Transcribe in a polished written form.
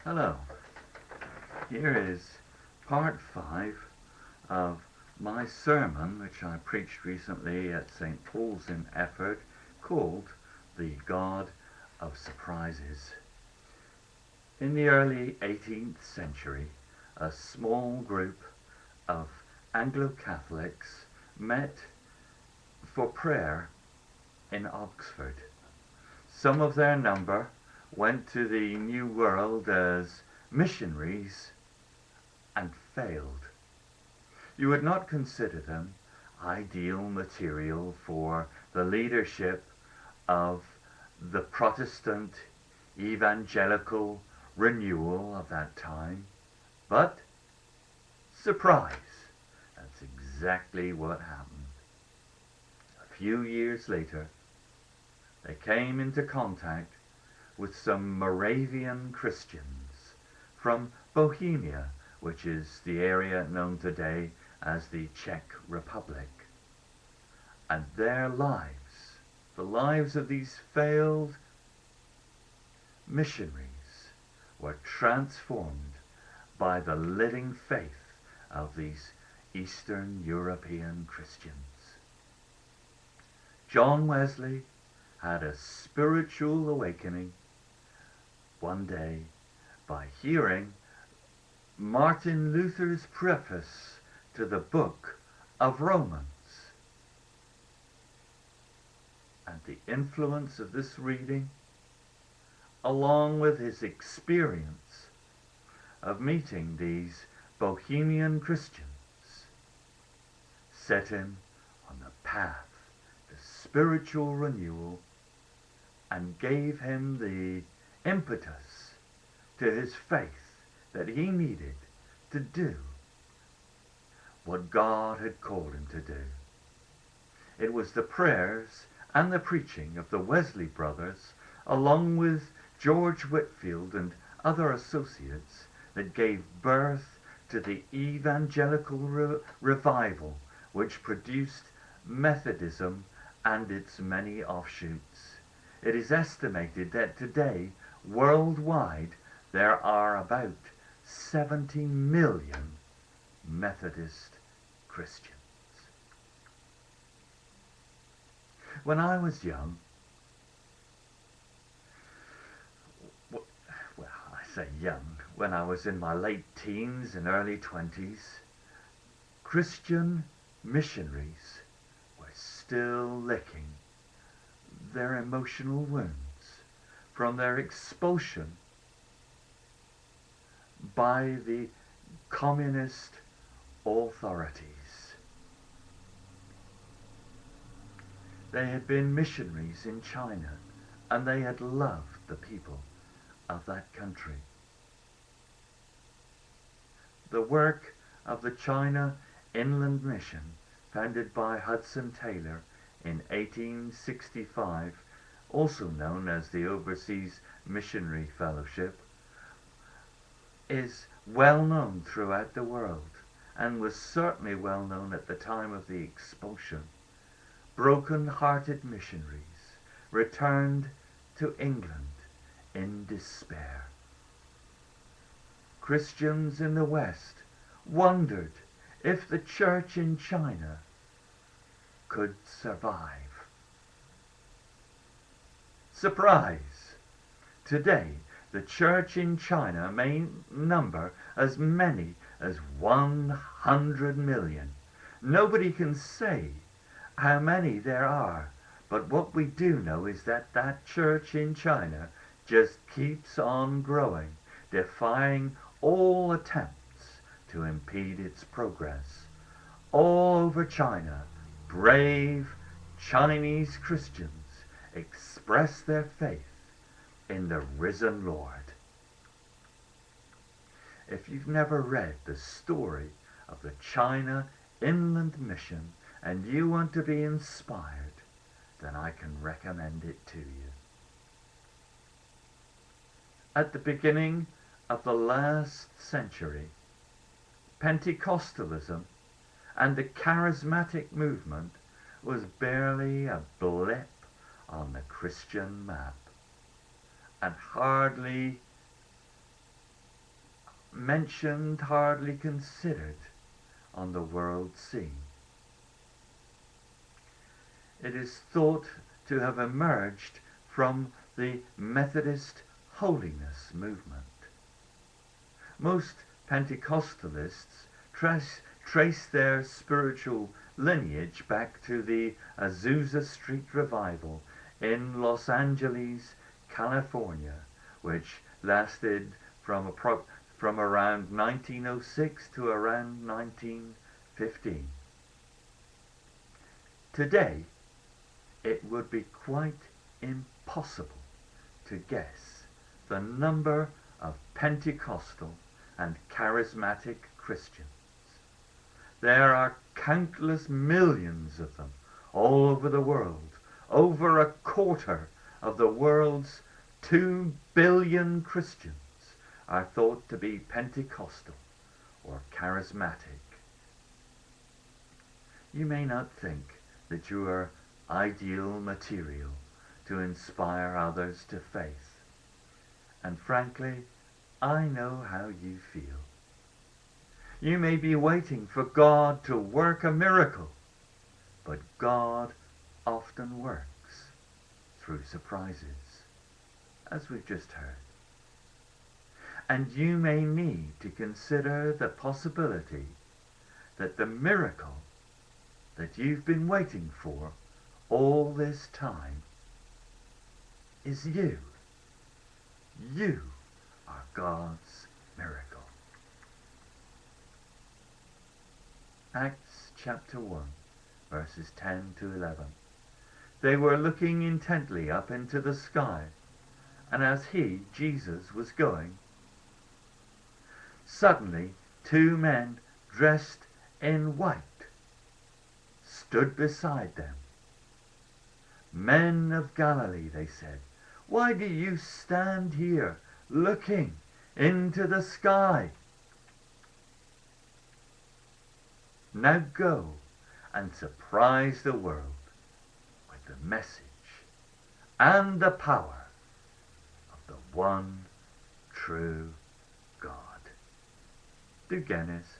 Hello, here is part 5 of my sermon which I preached recently at St. Paul's in Efford called The God of Surprises. In the early 18th century, a small group of Anglo-Catholics met for prayer in Oxford. Some of their number went to the New World as missionaries and failed. You would not consider them ideal material for the leadership of the Protestant evangelical renewal of that time, but surprise, that's exactly what happened. A few years later, they came into contact with some Moravian Christians from Bohemia, which is the area known today as the Czech Republic. And their lives, the lives of these failed missionaries, were transformed by the living faith of these Eastern European Christians. John Wesley had a spiritual awakening one day by hearing Martin Luther's preface to the book of Romans. And the influence of this reading, along with his experience of meeting these Bohemian Christians, set him on the path to spiritual renewal and gave him the impetus to his faith that he needed to do what God had called him to do. It was the prayers and the preaching of the Wesley brothers, along with George Whitefield and other associates, that gave birth to the evangelical revival which produced Methodism and its many offshoots. It is estimated that today, worldwide, there are about 70 million Methodist Christians. When I was young, well, I say young, when I was in my late teens and early 20s, Christian missionaries were still licking their emotional wounds from their expulsion by the communist authorities. They had been missionaries in China, and they had loved the people of that country. The work of the China Inland Mission, founded by Hudson Taylor in 1865, also known as the Overseas Missionary Fellowship, is well known throughout the world and was certainly well known at the time of the expulsion. Broken-hearted missionaries returned to England in despair. Christians in the West wondered if the church in China could survive. Surprise! Today, the church in China may number as many as 100 million. Nobody can say how many there are, but what we do know is that that church in China just keeps on growing, defying all attempts to impede its progress. All over China, brave Chinese Christians express their faith in the risen Lord. If you've never read the story of the China Inland Mission and you want to be inspired, then I can recommend it to you. At the beginning of the last century, Pentecostalism and the charismatic movement was barely a blip on the Christian map, and hardly mentioned, hardly considered on the world scene. It is thought to have emerged from the Methodist holiness movement. Most Pentecostalists trace their spiritual lineage back to the Azusa Street revival in Los Angeles, California, which lasted from around 1906 to around 1915. Today, it would be quite impossible to guess the number of Pentecostal and charismatic Christians. There are countless millions of them all over the world. Over a quarter of the world's 2 billion Christians are thought to be Pentecostal or charismatic. You may not think that you are ideal material to inspire others to faith. And frankly, I know how you feel. You may be waiting for God to work a miracle, but God often works through surprises, as we've just heard. And you may need to consider the possibility that the miracle that you've been waiting for all this time is you. You are God's miracle. Acts chapter 1, verses 10 to 11. They were looking intently up into the sky, and as he, Jesus, was going, suddenly 2 men dressed in white stood beside them. Men of Galilee, they said, why do you stand here looking into the sky? Now go and surprise the world with the message and the power of the one true God. Du Guinness.